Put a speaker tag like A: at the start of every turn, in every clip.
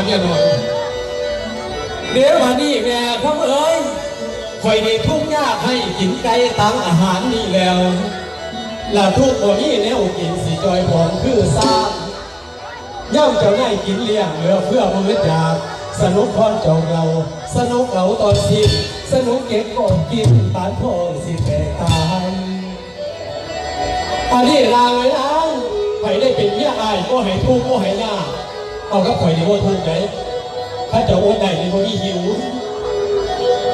A: เมียน้อยเดี๋ยวมานี่แม่คำเอ้ยคอยได้ทุ่งยากให้กินไก่ตังอาหารนี่แล้วละทุกคนนี้แนวกินสีจอยผอมคือซาย่อมเจ้าได้กินเลี้ยงเหลือเพื่อมือจากสนุกพรเจ้าเราสนุกเราตอนสิสนุกเก็บกบกินปานทองสิแตกตายอันนี้ลาไว้นะใครได้เป็นเมียอายก็ให้ทุกข์ก็ให้ยากเอาก็ข่อยดีว่าทุกข์ไหนถ้าจะโอนได้ในคนที่หิว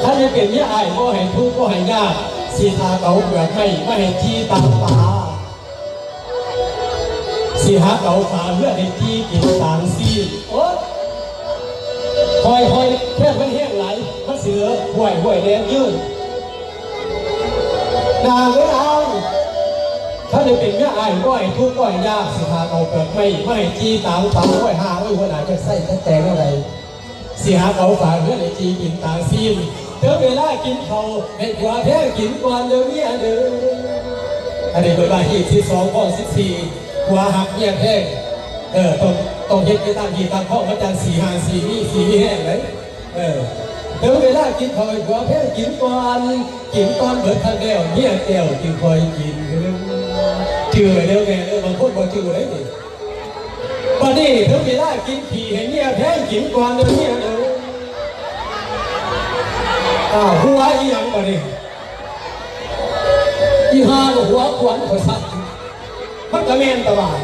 A: ถ้าได้เป็นเมียอายก็ให้ทุกข์ก็ให้ยากสีทาเก่าเบื่อไม่ให้จี้ตามตาสีหาเก่าฝาเพื่อให้จี้กินต่างซีโอ๊ยคอยแค่มันแห้งไหลมันเสือห่วยแดงยืดนางไม่เอาถ้าได้เป็นเมียอายก็ให้ทุกข์ก็ให้ยากสีหาเก่าเบื่อไม่ให้จี้ตามตาห่วยหาหัวหน้าจะใส่จะแต่งอะไรสีหาเก่าฝาเพื่อให้จี้กินต่างซีเดี๋ยวเวลากินเขาให้กว่าแท้กินก่อนเดี๋ยวนี้เด้ออันนี้เป็นบาทีที่2 ข้อ 14กว่าหักเนี่ยแท้ต้องเฮ็ดไปตามที่ตามข้อมาจาก4 5 4นี่แห้งเลยเดี๋ยวเวลากินเขาให้กว่าแท้กินก่อนเบิดทางแก้วเนี่ยแก้วจึงคอยกินจืดเร็วแม่บางคนบ่จืดเลยดิวันนี้เดี๋ยวเวลากินขี่ให้เนี่ยแท้กินก่อนเดี๋ยวนี้เด้อหัวอีหยังมาดิอีหาหัวขวัญขสัตว์มันกระเมนตะวัน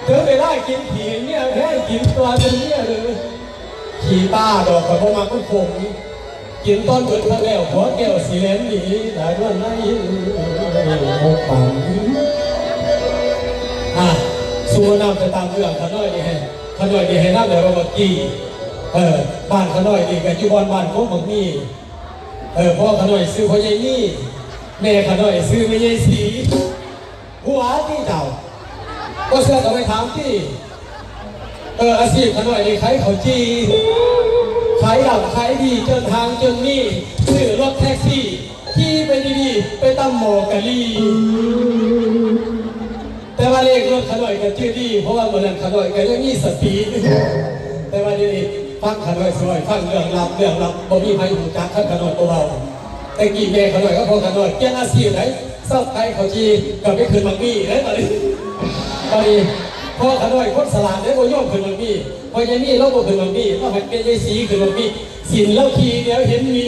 A: เธอไปได้กินผีเนี่ยแค่กินตัวเป็นเนี่ยเลยขี่ตาดอกกับพวกมันก็คงกินต้นเบิดทั้งแล้วหัวแก้วสีเลนดีแต่ด้วยนั่นหกปังสู้น้ำไปตามเรื่องขน้อยดีให้น้ำแต่ว่าเมื่อกี้บ้านขน้อยดีกับจุบอนบ้านพวกบางนี่พ่อขน้อยซื้อพ่อใหญ่นี่แม่ขน้อยซื้อไม่ใหญ่สีหัวที่เจ้าก็เชื่อต่อไปถามที่อาชีพขน้อยดีขายข้าวจีขายดับขายดีจนทางจนนี่ซื้อรถแท็กซี่ที่ไปดีๆไปตั้มหมอกะลีแต่ว่าเลขรถขน้อยก็ชื่อดีเพราะว่าเมื่อนั้นขน้อยก็ยังมีสติแต่ว่าดีฟังขน้อยสวยฟังเรื่องลับบ่มีใครหูจักขน้อยตัวเราแต่กี่แม่ขน้อยก็พอขน้อยเกี่ยงอาชีพไหนเศร้าไทยเขาจีกับไม่คืนบางมี่เลยตอนนี้พอขน้อยคนสลาดได้โมย่อมคืนบางมี่พอยังมี่เราบ่คืนบางมี่เราหันเป็นยายสีคืนบางมี่สินแล้วขี่เดี๋ยวเห็นมี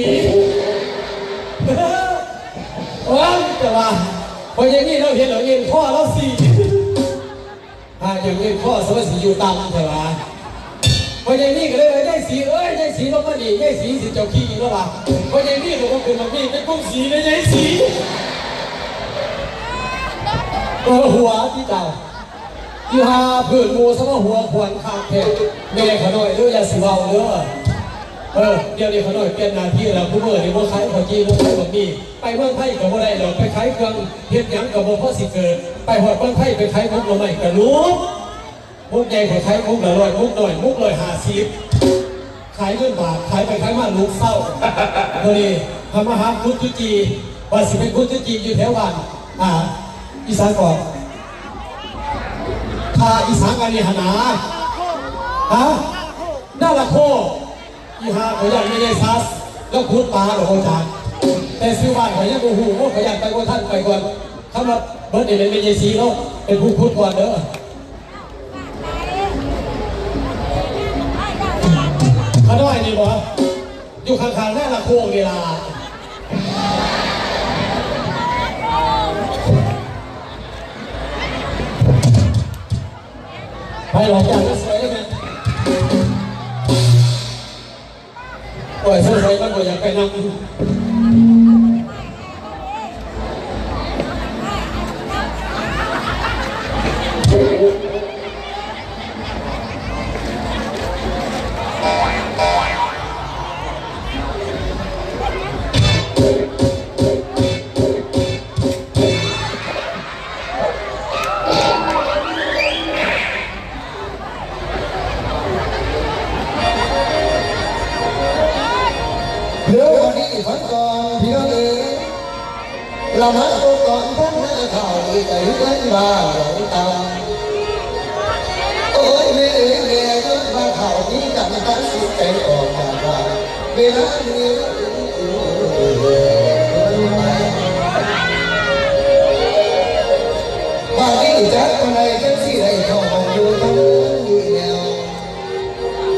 A: ว้าวแต่ว่าพอยังมี่เราเห็นเราเอ็นข้อเราสี่อย่างเอ็นข้อสวัสดิ์อยู่ตามแต่ว่าพอยังนี่ก็เลยได้สีได้สีลงมาดีได้สีสิเจ้าขี้แล้วล่ะพอยังนี่เราก็เป็นบางมี่เป็นกุ้งสีได้สีหัวที่เจ้าอยู่หาผืนมูสมหัวควรขาดแท้แม่ขน้อยเด้ออย่าสิเว้าเด้อเดี๋ยวนี้ขน้อยเปลี่ยนหน้าที่แล้วผู้เมื่อนี่บ่ขายข้าวจีบ่ขายบะหมี่ไปเมืองไทยก็บ่ได้หรอกไปขายเครื่องเฮ็ดหยังก็บ่พอสิเกิดไปฮอดเมืองไทยไปขายมุกละไม่ก็รู้มุกใหญ่ขายมุกละ100มุกน้อยมุก150ขายเงินบาทขายไปขายมาลูกเศร้าเดี๋ยวนี้ทำอาหารพุทธจีว่าสิเป็นพุทธจีอยู่แถวบ้านอีสานก่อนอีสานกันนี่หนาหน้าละโคอีหาเขาอยากไม่ได้ซัสแล้วพูดปลาหรอกจานแต่ซื้อบ้านเขายังโอ้โหเขาอยากไปว่าท่านไปก่อนคำว่าเบิร์ดเดย์ไม่ใช่สีเนาะเป็นพูดก่อนเด้อเขาได้นี่บ่อยู่ข้างๆหน้าละโคเวลาไปหลอกอย่างสวยเลยนะปล่อยสวยๆมันก็อยากไปนั่งเรามาตัวก่อนท่านหน้าข่าวดีใจเล่นบ้าหลงตาโอ้ยแม่เอ๋ยแม่ยศมาข่าวนี้กับ
B: ตัดสินใจออกจากบ้านเวลานี้บางทีจักคนใดจักสิได้ทองอยู่ทั้งนี้แล้ว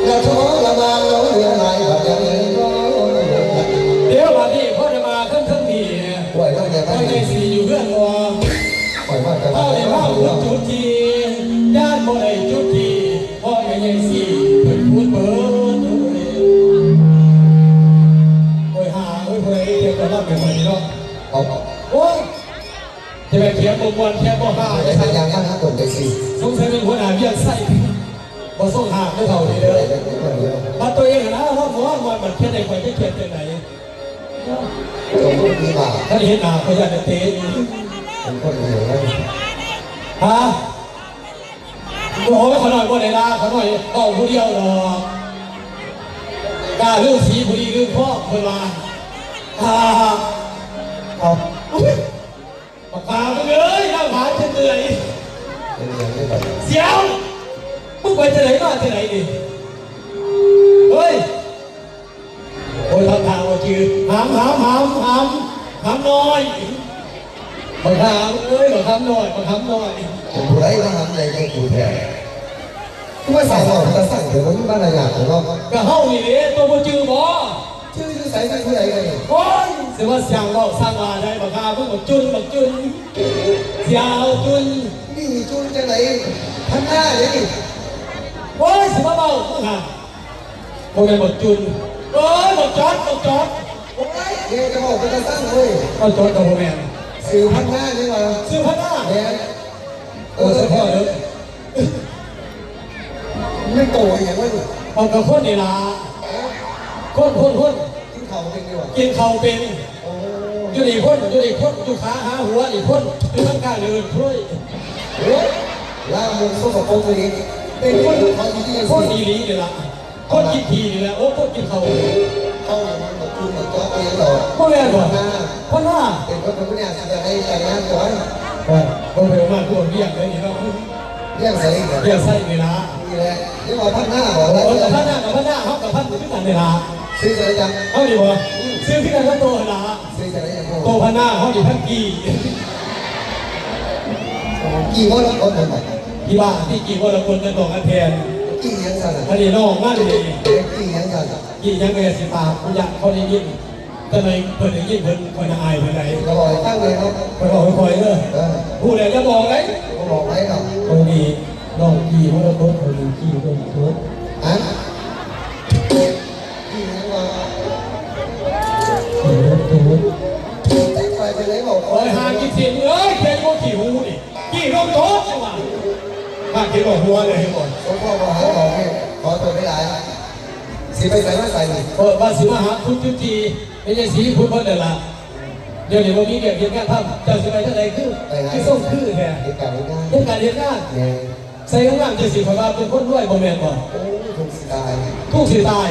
B: และท้องละบางเราเรียนหลายบาดยังร้อน
A: เดี๋ยววันนี้พ่อจะมาขึ้นเครื่องบิน
B: ปล่อยตั้งแต่
A: พ่
B: บ้า
A: อน ใจสีอยู่เพื่อนวอ
B: ปล่อยว่าแต่
A: พ่อ
B: บ้าน
A: ในบ้านพุทธจุดทีย่านบ่ได้จุดทีพ่อไม่ใช่สีเพิ่นพูดเบิร์ดโอ้ยหาโอ้ยคนไหนเทียบกับเราเป็นคนนี้เนาะ
B: เอา
A: โอ้ยจะไปเทียบบ่มวนเทียบบ่หา
B: ได้ทางอย่างนั้นนะตัวใจสิ
A: สงสัยเป็นหัวหน้าเบี้ยไส้บ่ส่งหาไม่เท่านี้เลยมาตัวเองนะเพราะว่ามันเทียบในคนที่เทียบเป็นไหน
B: ตรงนี้มีบาป
A: ถ้าเห็นหน้าเขาอยากจะเตะ
B: เป็นคนเหนียวนะ
A: ฮะโอ้ยขอหน่อยบ่ได้ลาขอหน่อยเอาผู้เดียวดอกกล้าเรื่องสีผู้ดีเรื่องพ่อเพิ่นว่าฮ่าเอาปากกาไปเลยน้ำหาจะเหนื่อย
B: เป็นอย่างนี้แบบ
A: เสียวมึงไปจะไหนมาจะไหนดิเฮ้ยโอ้ยทางว่าจืดหามน้อยบังหามเอ้ยบังหามน้อยบังหามน้อย
B: ผมผู้ใดก็ทำใจใจกูแท้ที่ว่าสาวเราจะสั่งเดี๋ยวมันบ้านอะไรอย่างของเรา
A: ก็เฮานี่เด้ตัวบ่จือบ่
B: ชื่อใส่ผู้ใดกัน
A: โอ้ยสิว่าเสียงเราสร้างมาได้บังหาเพิ่งบักจุนเสียวจุน
B: นี่จุนจะไหนพันหน้าเลย
A: โอ้ยสิมาเบาบังหาโอ้ยบักจุนโอ้ยบักจอด
B: โอ้ยเดี๋ยวจะบอกจะสั่งเลย
A: บักจอดกับพ่อแม่
B: สื่อพันหน้านี่มา
A: ซื้อพันหน้า
B: เนี่ย
A: เออพ่อเด้อ
B: ไม่โตอย่างนั้น
A: เอากับคนนี่ล่ะคน
B: ที่เขาเป็นดีกว่า
A: กินข้าวเป็น
B: โอ้
A: อยู่อีกคนอยู่ขาหาหัวอีกคนอยู่ข้างกลางเลยช่วย
B: โหลามุงสกปรกเลยเป็นคนเขาที่ยัง
A: คนอีหลีนี่ล่ะคนกินทีนี่แหละโอ้คนกินข้าว
B: เข้ามันแบบจุนแบบจ้อเองหรอ
A: พ่อแม่บ่
B: หน้า
A: คนว่า
B: เป็นคนผู้เนี่ยจะให้แต่งงานก่อน
A: คนเร็วมากพวกเรียกเลยนี่เนาะ
B: เรื่องใส่กัน
A: เรียกไส้เวลา
B: นี่แหละนี่ว่าพันหน้าบอกแล้ว
A: กับพันหน้าเขากับพันอยู่ที่กันเวลา
B: ซื้อจะได้ยัง
A: เขาดีบ่ซื้อที่กันก็โตเวลา
B: ซื้อจะได้ยัง
A: โตพันหน้าเขาดีพันกี่
B: กี่วันแล้วคนไหน
A: ที่บ้านที่กี่ว่าเราคนกันต่อกันแทน
B: กี่ยังสั่น
A: อันนี้น้องมากเลย
B: กี่ยังสั่น
A: กี่ยังไงสิตาผู้ยักเขาได้ยินก็เลยเพิ่นได้ยินเพิ่นคนอายเพิ่นไหน
B: ก็บอกตั้งเลยเนาะ
A: เพิ่นบอกคอยเด้อพูดแล้วจะบอกเลย
B: ก็บอกไว้เนาะ
A: คนดีน้องกี่ว่าเราคนคนดีกี่คนทุก
B: ฮะกี่ยังว่า ไปเลยบอก
A: โอ้ยหากินเสียงเอ้ยแค่ก็ขี่หูนี่กี่ร่มโต๊ะจังหวะหากินบอกหัวเลยให้หมด
B: ผมพ่อบอกให้บอกให้ขอตัวไม่ได้สิไปใส่ไม่ใส่
A: เปิดมาสิมาหาคุณจุจีไม่ใช่สีคุณเพิ่นเด้อล่ะเดี๋ยวนี้บ่มีเกี่ยวกับการทำเจ้าสิไปทางใดคือที่ส่งคือแท้
B: เหตุการณ์ง่าย
A: เรื่องการเรียนงาน
B: เนี่ย
A: ใส่ข้างล่างจะสิเพราะว่าเป็นคนรวยบ่แม่นบ่
B: โอ้ถูกสิตาย
A: ทุกสิตาย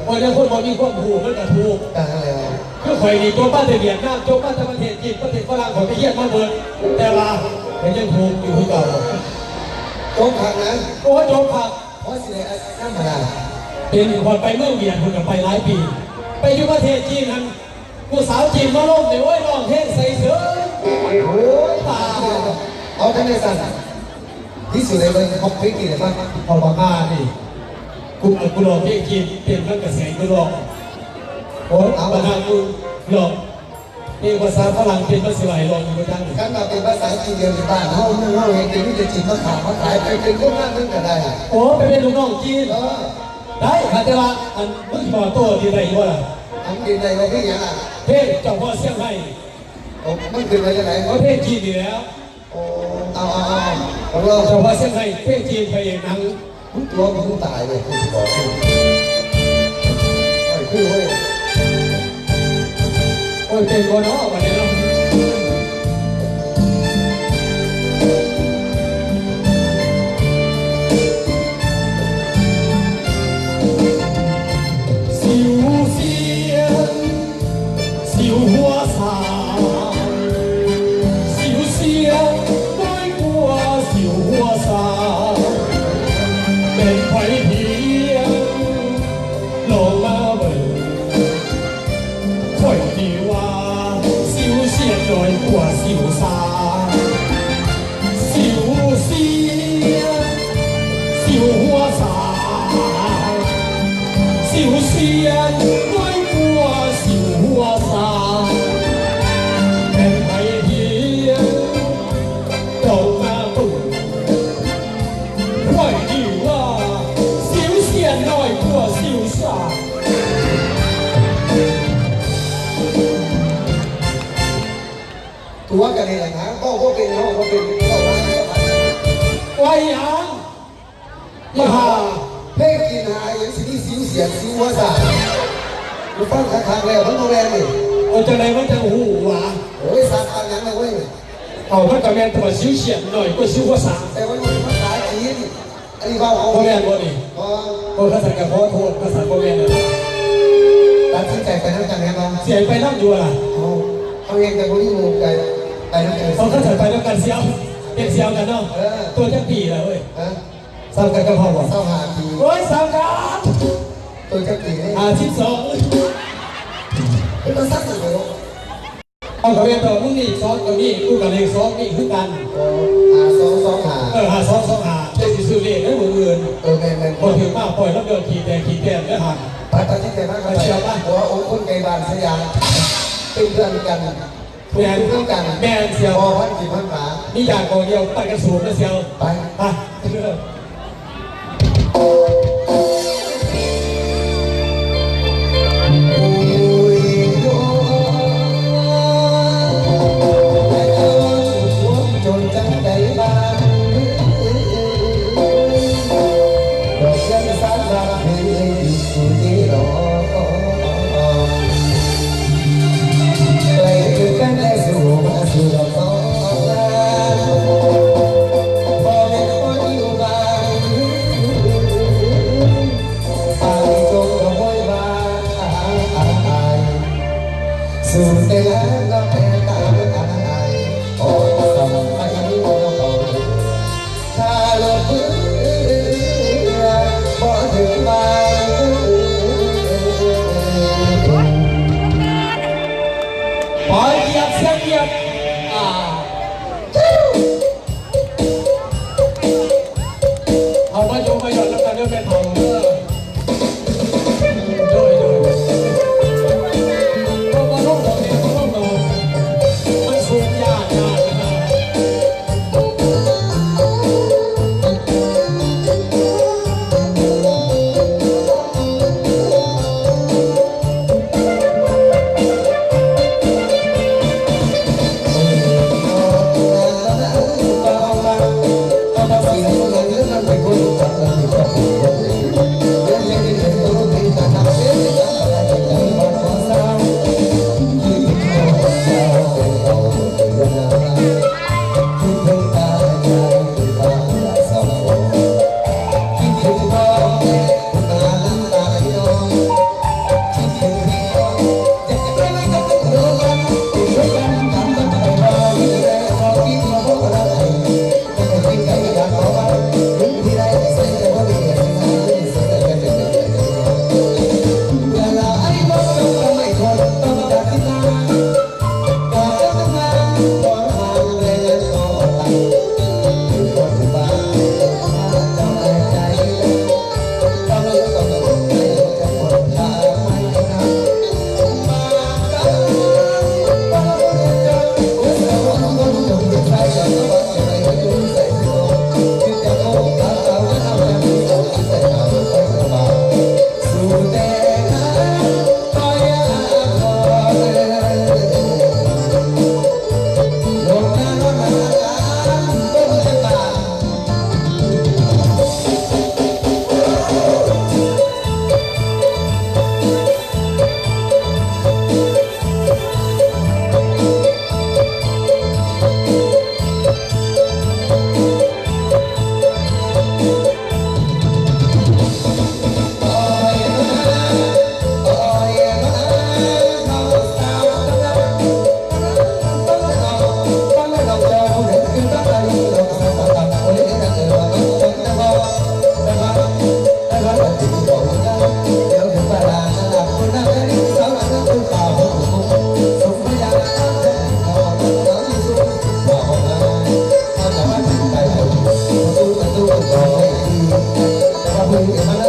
A: วันนี้คนบ่มีความรู้มันก็ถูก
B: ตายแล้ว
A: คือข่อยนี่ตัวบ้านเวียดนามตัวบ้านประเทศจีนประเทศฝรั่งข่อยไปเยี่ยมมาเบิดแต่ว่าเป็นยังถูกอยู่คือเก่า
B: จงขังนั้น
A: โอ้จบครับ
B: เพราะสิได้น้ำมาได้
A: เป็นคนไปเมืองเวียดคนกับไปหลายปี ไปอยู่ประเทศจีนนั้นผู้สาวจีนมาล้มเลยโอ้ยร้องเพลงใส่เสื้อ
B: โอ้ยตาเอาทั้งในสั่นที่สุดเลยเขาพลิกกี่เลยบ้าง
A: เอาปากกาดิกูร้องเพลงจีนเป็นนักกระแสกูร้องโอ้ยเอาปากกากูร้องนี่ภาษาฝรั่งเป็นภาษาไหลร้องอยู่จัง
B: การมาเป็นภาษาจีนเดียวในบ้านเขาเมื่อเขาเห็นเป็นวิธีจีนมาขายมาขายไปเป็นพวกนั้นนึงก็ได้
A: โอ้ไปเป็นลูกน้องจีนได้ค่ะแต่ว่าอันมึงบอกตัวที่ไหนวะ
B: ทำดีในเราพี่ยังอ่ะ
A: เพศเจ้าพ่อเสียงไห้
B: มันคืออะไรไหน
A: เพราะเพศจีนอยู่แล้ว
B: โอ้เอาของเรา
A: เจ้าพ่อเสียงไห้เพศจีนไปเองนัง
B: ตัวมึงตายเลยคุณบอกคือเว้ย
A: โอ้ยเป็นคนเนาะวันนี้เนาะสิวเสียงสิวหัวสาสิวเสียงไม่กลัวสิวหัวสาเป็นไฟเพียง สิวเสียนน้อยกลัวสิวหัวสาเป็นไผเพียงเจ้าหน้าตุ่นไว้ดีว่าสิวเสียนน้อยกลัวสิวสา
B: ตัวกันนี่แหละนะก็เป็นเขาก็เป็นเขาไว้
A: ไว้ยังมหา
B: เพ่กินหายอย่างสิสิวเสียดสิวหัวสาดูฟังครั้งแล้วทั้งโรงแรมนี่
A: เอาจะไหนมันจะหูหวา
B: โอ้ยสัตว์อะไรนะเว้ย
A: เอาพระกระแมนตัวสิวเฉียดหน่อยก็สิวหัวสา
B: แต่ว่ามันภาษาจีนอันนี้ว่าเอา
A: พ่อแม่บ่นี่
B: พอ
A: โอ้ภาษากับพ่อโทษภาษาพ่อแม่เลย
B: ตัดสินใจไปนั่งกันแน่นอน
A: เสียไปนั่งอยู่ล่ะ
B: เอาเองแต่คนที่มูใจไปนั่งกัน
A: เขาเข้าใจไปแล้วกันเสียวเป็นเสียวกันเนาะตัวจะปีแล้วเว้ย
B: ฮะ
A: สามกันกับพ่อบอก
B: เศร้าหาที
A: โอ้ยสามกัน
B: ตัวจะตีให้
A: 52
B: ตัวสักหนึ่งเลย
A: เอากระเบนต่อมึงนี่ซ้อนกับนี่กูกับเลขซ้อนนี่คือกัน
B: สองหา
A: หาซ้อนหาได้สิซื้อเลขได้เหมือนเงิน
B: แมน
A: พอถึงมากปล่อยแล้วเดินขี่แต่ขี่แต่ได้หัน
B: ตัดสินใจมากเลยหัวองค์คนไกลบ้านสยามเป็นเพื่อนกัน
A: แม่น
B: เพื่อนกัน
A: แม่นเสียว
B: พอพันกี่พันหมา
A: นี่อยากกองเดียวไปกระสูบนะเสียว
B: ไป
A: ไปเรื่อย
B: จนจังใจบ้านดอกยังสารรักให้สุดที่รอไกลคือกันได้สู่มาสู่ดอกสองพอไม่คนอยู่บ้านอายจงกระโวยบ้านสู่แต่แล้วก็แพ้ตามอายโอ้สมไปโอ้เขาถ้าลบเบื่อบ่ถึงบ้าน
A: ปล่อยเหยียบเสียงเหยียบเอามาโยมมาหย่อนแล้วกันเรื่องเป็นเผาเด้อด้วยก็มาลงดอกเดียวก็ลงดอกมันสูงยากนะครับ
B: Hãy subscribe cho kênh Ghiền Mì Gõ để không bỏ lỡ